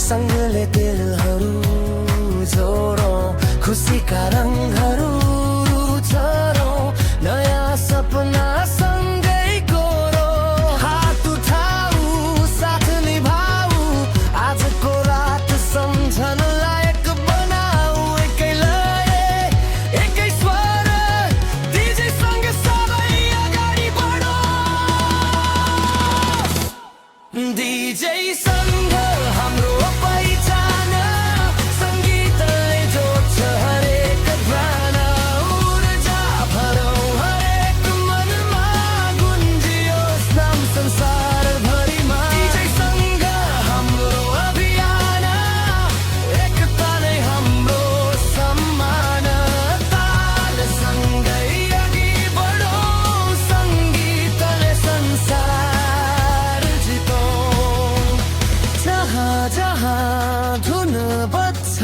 सँगले दिलहरू जोडौँ, खुसीका रङहरू चढौँ, नयाँ सपना सँगै कोरौँ। हात उठाऊ, साथ निभाऊ, आजको रात सम्झन लायक बनाऊ। एकै लय, एकै स्वर, DJ सँगै सबै अगाडि बढौँ। DJ सँग हाम्रो पहिचान, सङ्गीतले जोड्छ हरेक प्राण। ऊर्जा भरौँ हरेक मनमा, गुन्जियोस् नाम संसारभरिमा। DJ सँग हाम्रो अभियान, एकता नै हाम्रो सम्मान। तालसँगै अघि बढौँ, सङ्गीतले संसार जितौँ। जहाँ जहाँ धुन बज्छ,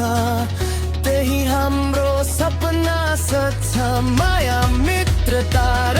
त्यही हाम्रो सपना सच्छ। माया मित्रता र